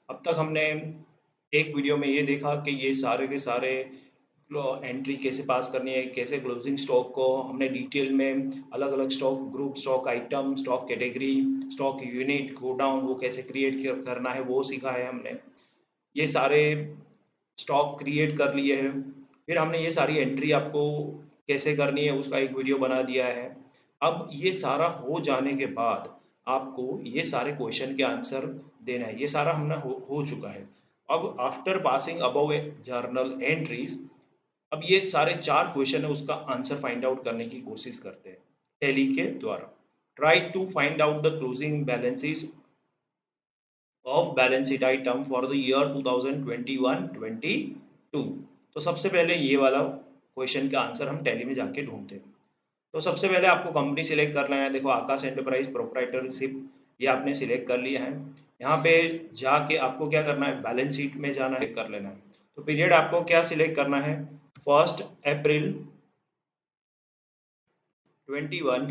अब तक हमने एक वीडियो में ये देखा कि ये सारे के सारे एंट्री कैसे पास करनी है, कैसे क्लोजिंग स्टॉक को हमने डिटेल में अलग अलग stock group, stock item, stock category, stock unit, godown वो कैसे क्रिएट करना है वो सीखा है हमने। ये सारे स्टॉक क्रिएट कर लिए हैं। फिर हमने ये सारी एंट्री आपको कैसे करनी है उसका एक वीडियो बना दिया है। अब ये सारा हो जाने के बाद आपको ये सारे क्वेश्चन के आंसर देना है। ये सारा हमने हो चुका है। अब after passing above journal entries, अब ये सारे 4 क्वेश्चन है उसका आंसर फाइंड आउट करने की कोशिश करते हैं टैली के द्वारा। Try to find out the closing balances of balance sheet item for the year 2021-22। तो सबसे पहले ये वाला क्वेश्चन का आंसर हम टैली में जाके ढूंढते हैं। तो सबसे पहले आपको कंपनी सिलेक्ट करना है। देखो आकाश एंटरप्राइज प्रोप्राइटरशिप ये आपने सिलेक्ट कर लिया है। यहाँ पे जाके आपको क्या करना है, बैलेंस शीट में जाना है, कर लेना है। तो पीरियड आपको क्या सिलेक्ट करना है, 1 अप्रैल 21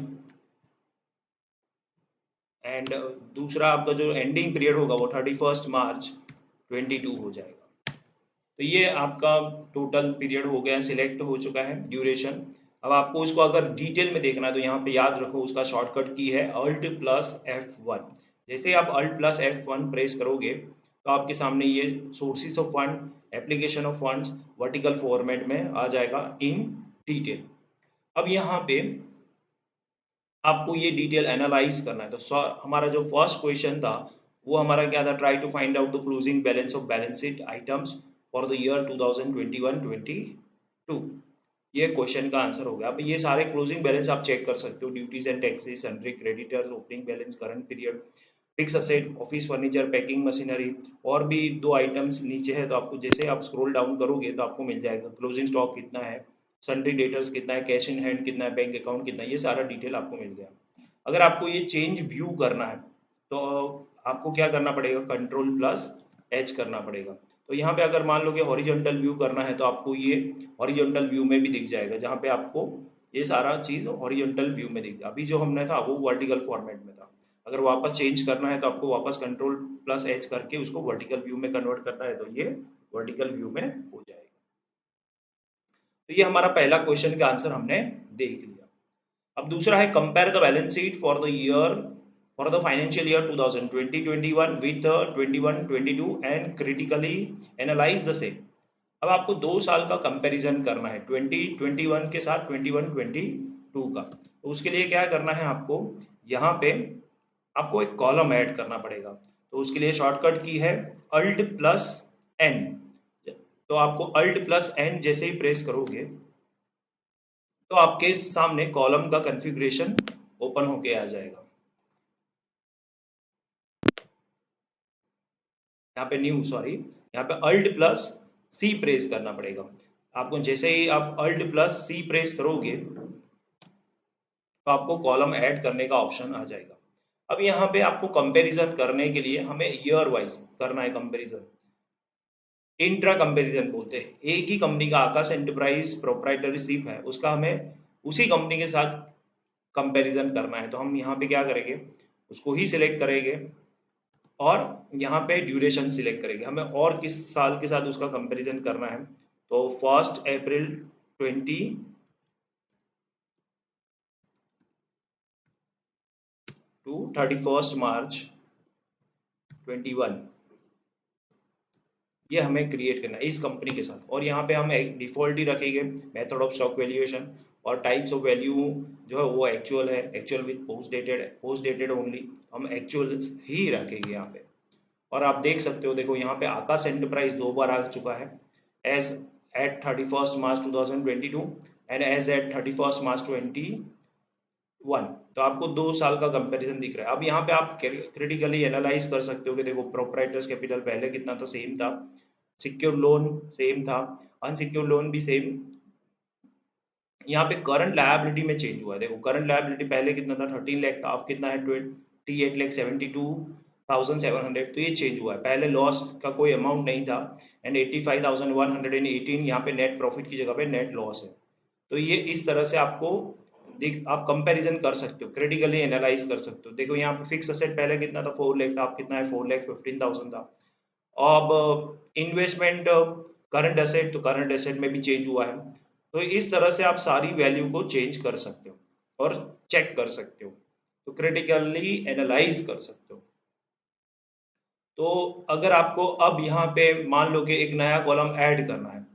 एंड दूसरा आपका जो एंडिंग पीरियड होगा वो 31 मार्च 22 हो जाएगा। तो ये आपका टोटल पीरियड हो गया, सिलेक्ट हो चुका है ड्यूरेशन। अब आपको इसको अगर डिटेल में देखना है तो यहाँ पे याद रखो उसका शॉर्टकट की है Alt+F1। जैसे आप Alt+F1 प्रेस करोगे तो आपके सामने ये sources of fund, application of funds vertical format में आ जाएगा इन डिटेल। अब यहाँ पे आपको ये डिटेल एनालाइज करना है। तो हमारा जो फर्स्ट क्वेश्चन था वो हमारा क्या था, try to find out the closing balance of balance sheet items for the year 2021-22। ये क्वेश्चन का आंसर हो गया। अब ये सारे क्लोजिंग बैलेंस आप चेक कर सकते हो, duties and taxes, sundry creditors, opening balance, current period, fix asset, office furniture, packing machinery, और भी 2 आइटम्स नीचे है। तो आपको जैसे आप स्क्रॉल डाउन करोगे तो आपको मिल जाएगा क्लोजिंग स्टॉक कितना है, सन्ड्री डेटर्स कितना है, कैश इन हैंड कितना है, बैंक अकाउंट कितना है, ये सारा डिटेल आपको मिल गया। अगर आपको ये चेंज व्यू करना है तो आपको क्या करना पड़ेगा, Ctrl+H करना पड़ेगा। तो यहाँ पे अगर मान लो कि हॉरिजॉन्टल व्यू करना है तो आपको ये हॉरिजॉन्टल व्यू में भी दिख जाएगा, जहाँ पे आपको ये सारा चीज हॉरिजॉन्टल व्यू में दिख। अभी जो हमने था वो वर्टिकल फॉर्मेट में था। अगर वापस चेंज करना है तो आपको वापस Ctrl+H करके उसको वर्टिकल व्यू में कन्वर्ट करना है, तो ये वर्टिकल व्यू में हो जाएगा। तो ये हमारा पहला क्वेश्चन का आंसर हमने देख लिया। अब दूसरा है compare the balance sheet for the year for the financial year 2020-21 with 21-22 and critically analyse the same. अब आपको 2 साल का कंपैरिजन करना है 2021 के साथ 21-22 का। तो उसके लिए क्या करना है, आपको यहाँ पे आपको एक कॉलम ऐड करना पड़ेगा। तो उसके लिए शॉर्टकट की है Alt+N। तो आपको Alt+N जैसे ही प्रेस करोगे तो आपके सामने कॉलम का कॉन्फ़िगरेशन ओपन होके आ जाएगा। यहाँ पे यहाँ पे Alt+C प्रेस करना पड़ेगा आपको। जैसे ही आप Alt+C प्रेस करोगे तो आपको कॉलम ऐड करने का ऑप्शन आ जाएगा। अब यहाँ पे आपको कंपैरिजन करने के लिए हमें ईयर वाइज करना है कंपैरिजन। इंट्रा कंपैरिजन बोलते हैं। एक ही कंपनी का आकाश एंटरप्राइज प्रोप्राइटरशिप है, उसका हमें उसी कंपनी के साथ कंपैरिजन करना है। तो हम यहाँ पे क्या करेंगे, उसको ही सिलेक्ट करेंगे और यहाँ पे ड्यूरेशन सिलेक्ट करेंगे। हमें और किस साल के साथ उसका कंपैरिजन करना है, तो 1 अप्रैल 20 टू 31 मार्च 21, ये हमें क्रिएट करना है इस कंपनी के साथ। और यहाँ पे हम एक डिफॉल्ट ही रखेंगे मेथड ऑफ स्टॉक वैल्यूएशन, और टाइप्स ऑफ वैल्यू जो है वो एक्चुअल है, actual with post dated only, हम एक्चुअल ही रखेंगे यहाँ पे। और आप देख सकते हो, देखो यहाँ पे आकाश एंटरप्राइज 2 बार आ चुका है, as at 31 March 2022 and as at 31 March 21। तो आपको 2 साल का कंपैरिजन दिख रहा है। अब यहाँ पे आप क्रिटिकली एनालाइज कर सकते हो कि देखो प्रोप्राइटर्स कैपिटल पहले कितना था, सेम था, सिक्योर लोन सेम था, अनसिक्योर लोन भी सेम। यहाँ पे करंट लायबिलिटी में चेंज हुआ है। देखो करंट लायबिलिटी पहले कितना था, 13 लाख था, अब कितना है 28,72,700। तो ये चेंज हुआ है। पहले लॉस का कोई अमाउंट नहीं था एंड 85,118 यहाँ पे नेट प्रॉफिट की जगह पे नेट लॉस है। तो ये इस तरह से आपको आप कंपैरिजन कर सकते हो, क्रिटिकली एनालाइज कर सकते हो। देखो यहाँ पे फिक्स असेट पहले कितना था, 4 लाख था, अब कितना है 4,15,000 था। अब इन्वेस्टमेंट करंट एसेट, तो करंट एसेट में भी चेंज हुआ है। तो इस तरह से आप सारी वैल्यू को चेंज कर सकते हो और चेक कर सकते हो, तो क्रिटिकली एनालाइज कर सकते हो। तो अगर आपको अब यहाँ पे मान लो कि एक नया कॉलम ऐड करना है,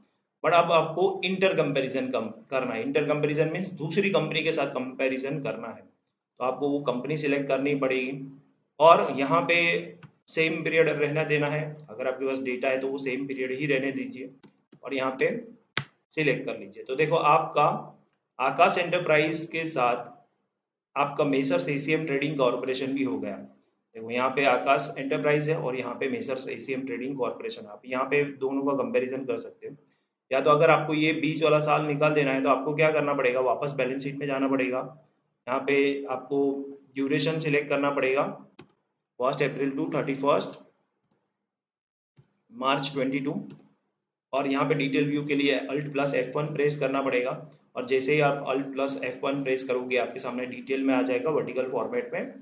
बट अब आपको इंटर कंपेरिजन करना है। इंटर कंपेरिजन मीन्स दूसरी कंपनी के साथ कंपेरिजन करना है, तो आपको वो कंपनी सिलेक्ट करनी पड़ेगी और यहाँ पे सेम पीरियड रहना देना है। अगर आपके पास डेटा है तो वो सेम पीरियड ही रहने दीजिए और यहाँ पे सिलेक्ट कर लीजिए। तो देखो आपका आकाश एंटरप्राइज के साथ आपका मेसर्स एसीएम ट्रेडिंग कॉर्पोरेशन भी हो गया। देखो यहाँ पे आकाश एंटरप्राइज है और यहाँ पे मेसर्स एसीएम ट्रेडिंग कॉर्पोरेशन। आप यहाँ पे दोनों का कंपैरिजन कर सकते हो। या तो अगर आपको ये बीच वाला साल निकाल देना है तो आपको क्या करना पड़ेगा, वापस बैलेंस शीट में जाना पड़ेगा। यहाँ पे आपको ड्यूरेशन सिलेक्ट करना पड़ेगा 1 अप्रैल टू 31 मार्च 22, और यहाँ पे डिटेल व्यू के लिए अल्ट प्लस F1 प्रेस करना पड़ेगा। और जैसे ही आप अल्ट प्लस F1 प्रेस करोगे आपके सामने डिटेल में आ जाएगा वर्टिकल फॉर्मेट में।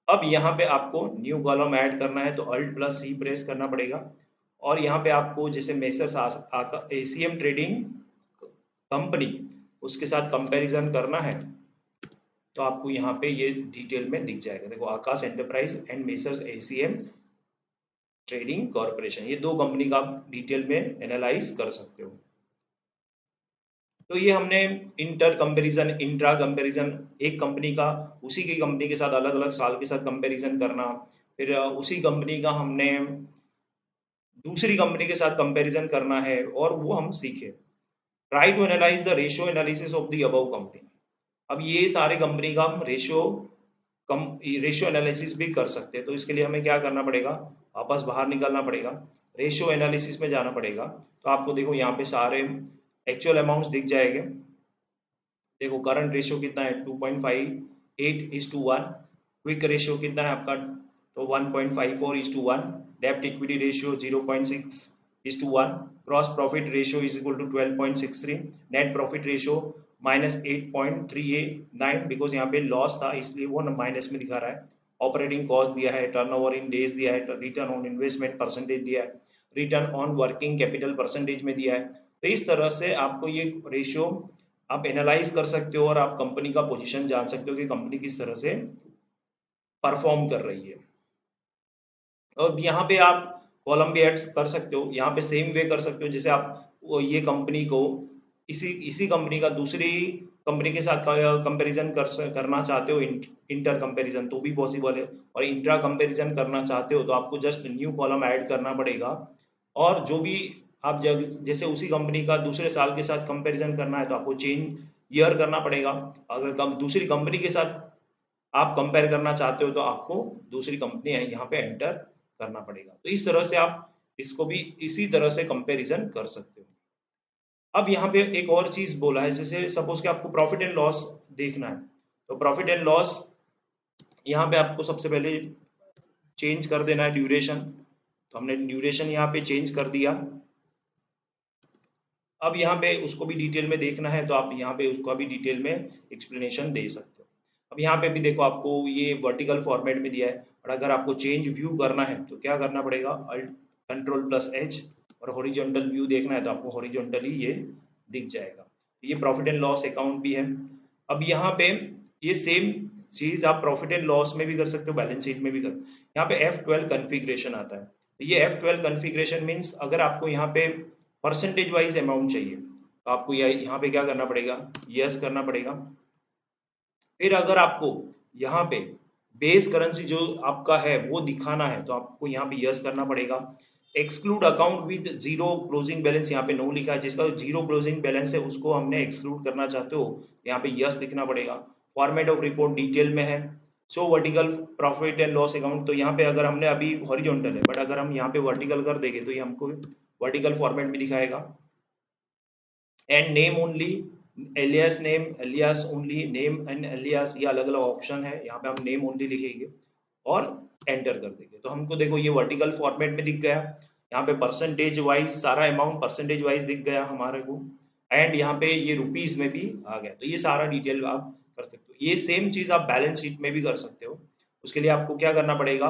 अब यहाँ पे आपको न्यू कॉलम ऐड करना है तो अल्ट प्लस C प्रेस करना पड़ेगा और यहाँ पे आपको जैसे मेसर्स एसीएम ट्रेडिंग कंपनी उसके साथ कंपैरिजन करना है तो आपको यहाँ पे ये डिटेल में दिख जाएगा। देखो Aakash enterprise and messrs ACM trading corporation, ये दो कंपनी का आप डिटेल में एनालाइज कर सकते हो। तो ये हमने इंटर कंपैरिजन, इंट्रा कंपैरिजन, एक कंपनी का उसी की कंपनी के साथ अलग अलग साल के साथ कंपैरिजन करना, फिर उसी कंपनी का हमने दूसरी कंपनी के साथ कंपैरिजन करना है और वो हम सीखे। Try to analyse the ratio analysis of the above company. अब ये सारे कंपनी का हम रेशियो एनालिसिस भी कर सकते हैं। तो इसके लिए हमें क्या करना पड़ेगा, वापस बाहर निकलना पड़ेगा, रेशियो एनालिसिस में जाना पड़ेगा। तो आपको देखो यहाँ पे सारे एक्चुअल अमाउंट्स दिख जाएंगे। देखो करंट रेशियो कितना है 2.58:1। क्विक रेशियो कितना है आपका, तो 1.54:1। डेब्ट equity ratio 0.6:1। Gross profit ratio is equal to 12.63। Net profit ratio -8.389, because यहाँ पे लॉस था इसलिए वो माइनस में दिखा रहा है। ऑपरेटिंग कॉस्ट दिया है, टर्नओवर इन डेज दिया है, रिटर्न ऑन इन्वेस्टमेंट परसेंटेज दिया है, return on working capital percentage में दिया है। तो इस तरह से आपको ये रेशियो आप एनालाइज कर सकते हो और आप कंपनी का पोजीशन जान सकते हो कि कंपनी किस तरह से परफॉर्म कर रही है। और यहाँ पे आप कॉलम भी ऐड कर सकते हो, यहाँ पे सेम वे कर सकते हो जैसे आप ये कंपनी को इसी कंपनी का दूसरी कंपनी के साथ कंपैरिजन करना चाहते हो, इंटर कंपैरिजन तो भी पॉसिबल है। और इंट्रा कंपैरिजन करना चाहते हो तो आपको जस्ट न्यू कॉलम ऐड करना पड़ेगा और जो भी आप जैसे उसी कंपनी का दूसरे साल के साथ कंपैरिजन करना है तो आपको चेंज ईयर करना पड़ेगा। अगर दूसरी कंपनी के साथ आप कंपेयर करना चाहते हो तो आपको दूसरी कंपनी है यहाँ पे एंटर करना पड़ेगा। तो इस तरह से आप इसको भी इसी तरह से कंपैरिजन कर सकते हो। अब यहाँ पे एक और चीज बोला है, जैसे सपोज कि आपको प्रॉफिट एंड लॉस देखना है तो प्रॉफिट एंड लॉस यहाँ पे आपको सबसे पहले चेंज कर देना है ड्यूरेशन। तो हमने ड्यूरेशन यहाँ पे चेंज कर दिया। अब यहाँ पे उसको भी डिटेल में देखना है तो आप यहाँ पे उसको भी डिटेल में एक्सप्लेनेशन दे सकते हो। अब यहाँ पे भी देखो आपको ये वर्टिकल फॉर्मेट में दिया है और अगर आपको चेंज व्यू करना है तो क्या करना पड़ेगा, अल्ट कंट्रोल प्लस एच, और हॉरिजॉन्टल व्यू देखना है तो आपको हॉरिजॉन्टली ये दिख जाएगा। ये प्रॉफिट एंड लॉस अकाउंट भी है। अब यहाँ पे ये सेम चीज आप प्रॉफिट एंड लॉस में भी कर सकते हो, बैलेंस शीट में भी कर। यहाँ पे F12 कॉन्फ़िगरेशन आता है। ये F12 कॉन्फ़िगरेशन मीन्स अगर आपको यहाँ पे परसेंटेज वाइज अमाउंट चाहिए तो आपको यहाँ पे क्या करना पड़ेगा, यस करना पड़ेगा। फिर अगर आपको यहाँ पे बेस करेंसी जो आपका है वो दिखाना है तो आपको यहाँ पे यस करना पड़ेगा। Exclude account with zero closing balance, यहाँ पे नो लिखा है, जिसका जीरो क्लोजिंग बैलेंस है उसको हमने एक्सक्लूड करना चाहते हो यहाँ पे यस लिखना पड़ेगा। फॉर्मेट ऑफ रिपोर्ट डिटेल में है। सो vertical profit and loss account, तो यहाँ पे अगर हमने अभी हॉरिजॉन्टल है बट अगर हम यहाँ पे वर्टिकल कर देंगे तो ये हमको वर्टिकल फॉर्मेट में दिखाएगा। And name only, alias name, alias only, name and alias, ये अलग अलग ऑप्शन है। यहाँ पे हम नेम ओनली लिखेंगे और एंटर कर देंगे तो हमको देखो ये वर्टिकल फॉर्मेट में दिख गया। यहाँ पे परसेंटेज वाइज सारा अमाउंट परसेंटेज वाइज दिख गया हमारे को, एंड यहाँ पे ये रुपीज में भी आ गया। तो ये सारा डिटेल आप कर सकते हो। ये सेम चीज आप बैलेंस शीट में भी कर सकते हो। उसके लिए आपको क्या करना पड़ेगा,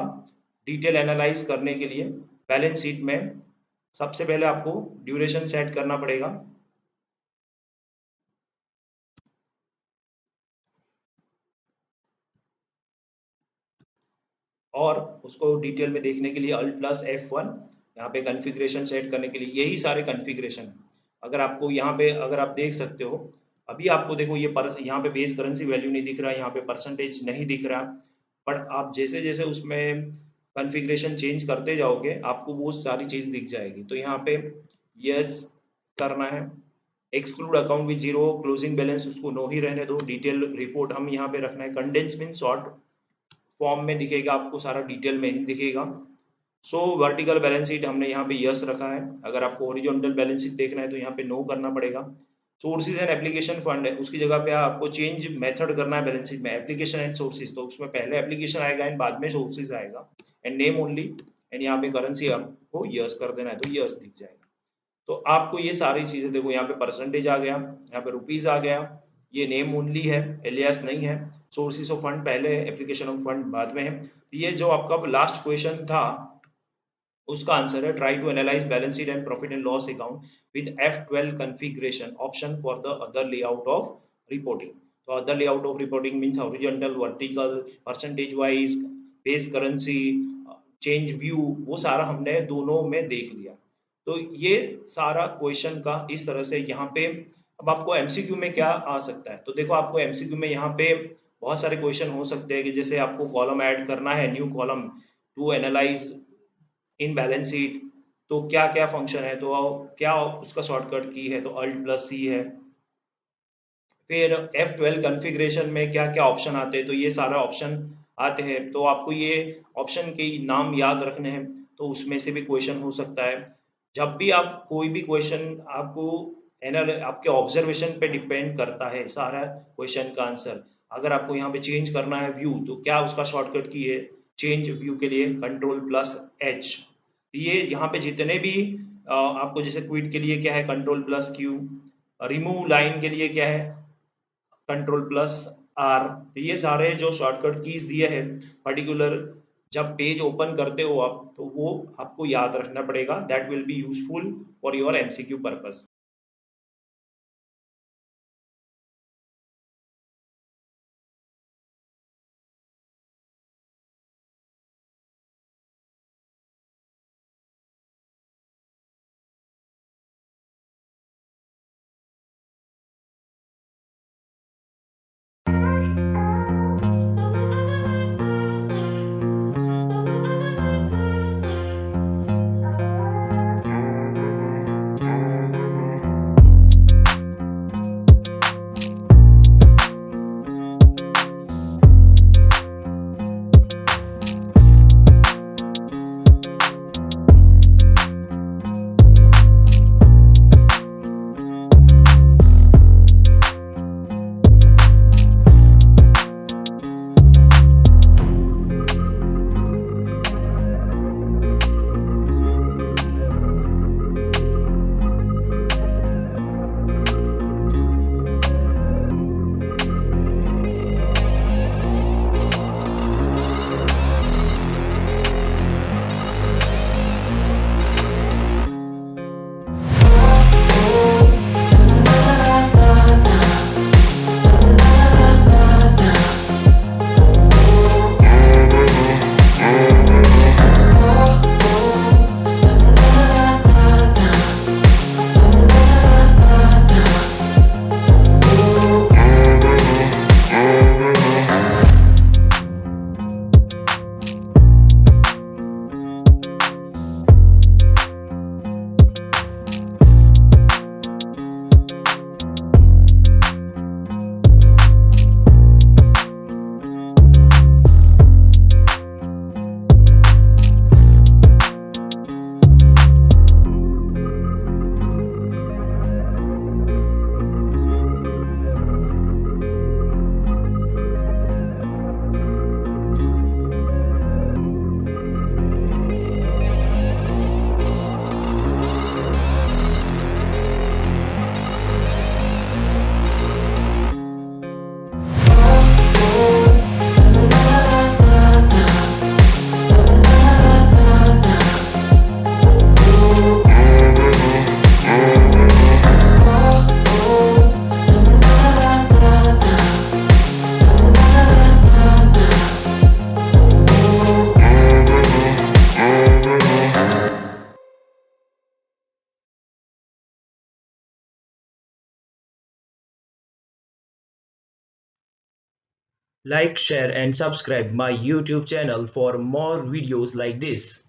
डिटेल एनालाइज करने के लिए बैलेंस शीट में सबसे पहले आपको ड्यूरेशन सेट करना पड़ेगा। और उसको डिटेल में देखने के लिए Alt+F1, यहाँ पे कॉन्फ़िगरेशन सेट करने के लिए यही सारे कॉन्फ़िगरेशन। अगर आपको यहाँ पे अगर आप देख सकते हो, अभी आपको देखो ये यहाँ पे बेस करेंसी वैल्यू नहीं दिख रहा, यहाँ पे परसेंटेज नहीं दिख रहा, बट आप जैसे जैसे उसमें कॉन्फ़िगरेशन चेंज करते जाओगे आपको वो सारी चीज़ दिख जाएगी। तो यहाँ पे यस करना है। Exclude account with zero closing balance उसको नो ही रहने दो। डिटेल रिपोर्ट हम यहाँ पे रखना है। कंडेंस मीन शॉर्ट फॉर्म में दिखेगा, आपको सारा डिटेल में ही दिखेगा। सो वर्टिकल बैलेंस शीट हमने यहाँ पे यस रखा है। अगर आपको हॉरिजॉन्टल बैलेंस शीट देखना है तो यहाँ पे नो करना पड़ेगा। सोर्सेज एंड एप्लीकेशन फंड है, उसकी जगह पे आपको चेंज मेथड करना है बैलेंस शीट में। एप्लीकेशन एंड सोर्सेज, तो उसमें पहले एप्लीकेशन आएगा एंड बाद में सोर्सेज आएगा, एंड नेम ओनली, एंड यहाँ पे करेंसी आपको यस कर देना है तो यस दिख जाएगा। तो आपको ये सारी चीजें देखो, यहाँ पे परसेंटेज आ गया, यहाँ पे रुपीज आ गया, ये नेम ओनली है, एलियास नहीं है। सोर्सेस ऑफ फंड पहले है, एप्लीकेशन ऑफ फंड बाद में है। ये जो आपका लास्ट क्वेश्चन था उसका आंसर है try to analyse balance sheet and profit and loss account with F12 configuration option for the other layout of reporting. तो other layout of reporting means horizontal, vertical, percentage wise, base currency, change view, वो सारा हमने दोनों में देख लिया। तो ये सारा क्वेश्चन का इस तरह से यहाँ पे। अब आपको एमसीक्यू में क्या आ सकता है, तो देखो आपको एमसीक्यू में यहाँ पे बहुत सारे क्वेश्चन हो सकते हैं कि जैसे आपको कॉलम ऐड करना है, new column to analyse in balance sheet, तो क्या क्या फंक्शन है, तो क्या उसका शॉर्टकट की है, तो Alt+C है। फिर F12 कॉन्फ़िगरेशन में क्या क्या ऑप्शन आते हैं, तो ये सारा ऑप्शन आते हैं, तो आपको ये ऑप्शन के नाम याद रखने हैं, तो उसमें से भी क्वेश्चन हो सकता है। जब भी आप कोई भी क्वेश्चन आपको आपके ऑब्जर्वेशन पे डिपेंड करता है सारा क्वेश्चन का आंसर। अगर आपको यहाँ पे चेंज करना है व्यू, तो क्या उसका शॉर्टकट की है चेंज व्यू के लिए Ctrl+H। ये यहाँ पे जितने भी आपको जैसे क्विट के लिए क्या है Ctrl+Q, रिमूव लाइन के लिए क्या है Ctrl+R। ये सारे जो शॉर्टकट कीज दिए हैं पर्टिकुलर, जब पेज ओपन करते हो आप तो वो आपको याद रखना पड़ेगा। That will be useful for your MCQ purpose. Like, share and subscribe my YouTube channel for more videos like this.